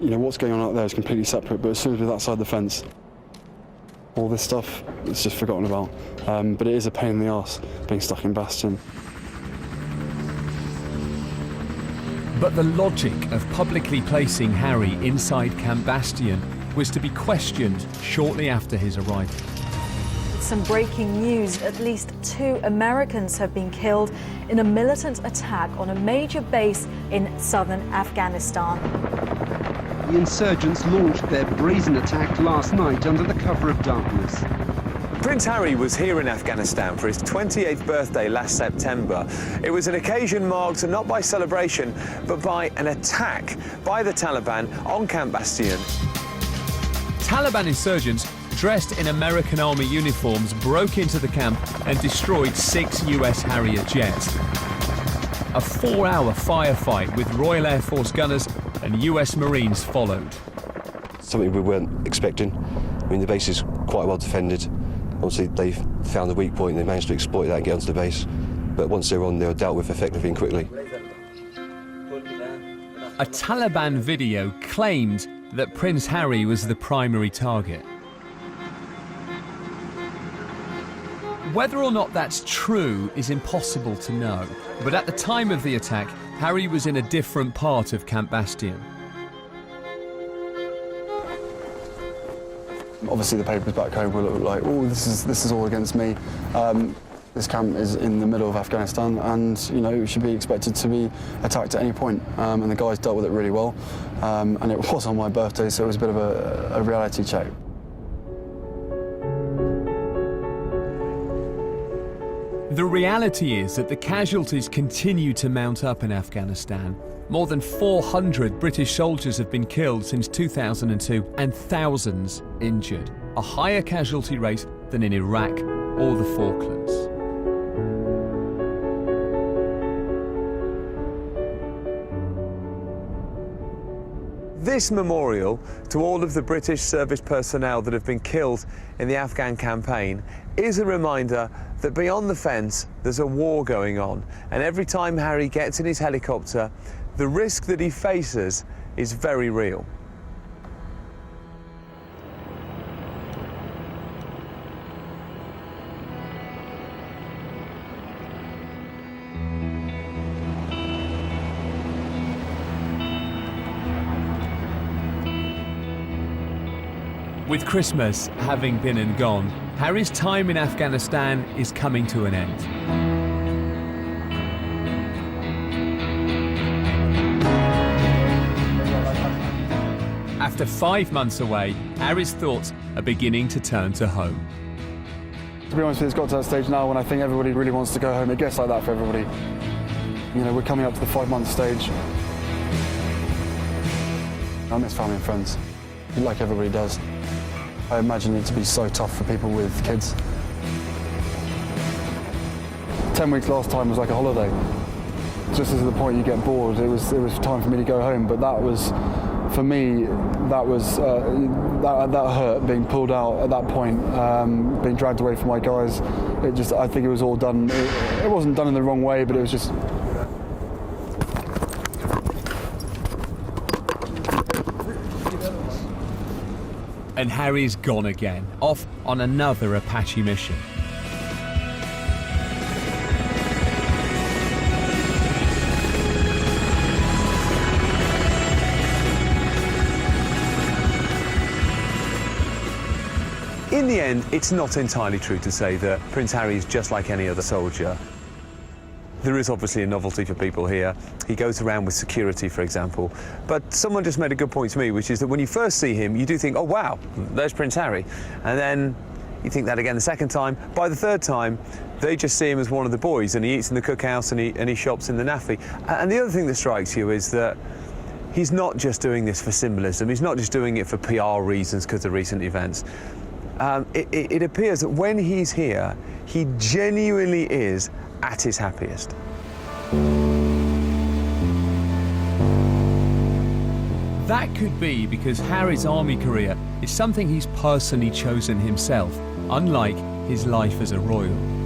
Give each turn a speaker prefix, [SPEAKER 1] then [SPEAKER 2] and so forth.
[SPEAKER 1] You know, what's going on out there is completely separate, but as soon as we're that side of the fence, all this stuff, it's just forgotten about. But it is a pain in the arse being stuck in Bastion.
[SPEAKER 2] But the logic of publicly placing Harry inside Camp Bastion was to be questioned shortly after his arrival.
[SPEAKER 3] Some breaking news. At least 2 Americans have been killed in a militant attack on a major base in southern Afghanistan.
[SPEAKER 4] The insurgents launched their brazen attack last night under the cover of darkness.
[SPEAKER 5] Prince Harry was here in Afghanistan for his 28th birthday last September. It was an occasion marked not by celebration, but by an attack by the Taliban on Camp Bastion.
[SPEAKER 2] Taliban insurgents dressed in American Army uniforms broke into the camp and destroyed 6 US Harrier jets. A 4-hour firefight with Royal Air Force gunners and US Marines followed.
[SPEAKER 6] Something we weren't expecting. I mean, the base is quite well defended. Obviously, they've found the weak point and they managed to exploit that and get onto the base. But once they're on, they were dealt with effectively and quickly.
[SPEAKER 2] A Taliban video claimed that Prince Harry was the primary target. Whether or not that's true is impossible to know, but at the time of the attack, Harry was in a different part of Camp Bastion.
[SPEAKER 1] Obviously the papers back home will look like, oh, this is all against me. This camp is in the middle of Afghanistan and, you know, it should be expected to be attacked at any point. And the guys dealt with it really well. And it was on my birthday, so it was a bit of a reality check.
[SPEAKER 2] The reality is that the casualties continue to mount up in Afghanistan. More than 400 British soldiers have been killed since 2002 and thousands injured, a higher casualty rate than in Iraq or the Falklands.
[SPEAKER 5] This memorial to all of the British service personnel that have been killed in the Afghan campaign is a reminder that beyond the fence there's a war going on, and every time Harry gets in his helicopter, the risk that he faces is very real.
[SPEAKER 2] With Christmas having been and gone, Harry's time in Afghanistan is coming to an end. After 5 months away, Harry's thoughts are beginning to turn to home.
[SPEAKER 1] To be honest with you, it's got to that stage now when I think everybody really wants to go home. It gets like that for everybody. You know, we're coming up to the 5-month stage. I miss family and friends, like everybody does. I imagine it to be so tough for people with kids. 10 weeks last time was like a holiday. Just as the point you get bored, it was time for me to go home. But that was, for me, that hurt, being pulled out at that point, being dragged away from my guys. I think it was all done. It wasn't done in the wrong way, but it was just.
[SPEAKER 2] And Harry's gone again, off on another Apache mission.
[SPEAKER 5] In the end, it's not entirely true to say that Prince Harry is just like any other soldier. There is obviously a novelty for people here. He goes around with security, for example. But someone just made a good point to me, which is that when you first see him, you do think, oh, wow, there's Prince Harry. And then you think that again the second time. By the third time, they just see him as one of the boys, and he eats in the cookhouse and he shops in the naffy. And the other thing that strikes you is that he's not just doing this for symbolism. He's not just doing it for PR reasons because of recent events. It appears that when he's here, he genuinely is at his happiest.
[SPEAKER 2] That could be because Harry's army career is something he's personally chosen himself, unlike his life as a royal.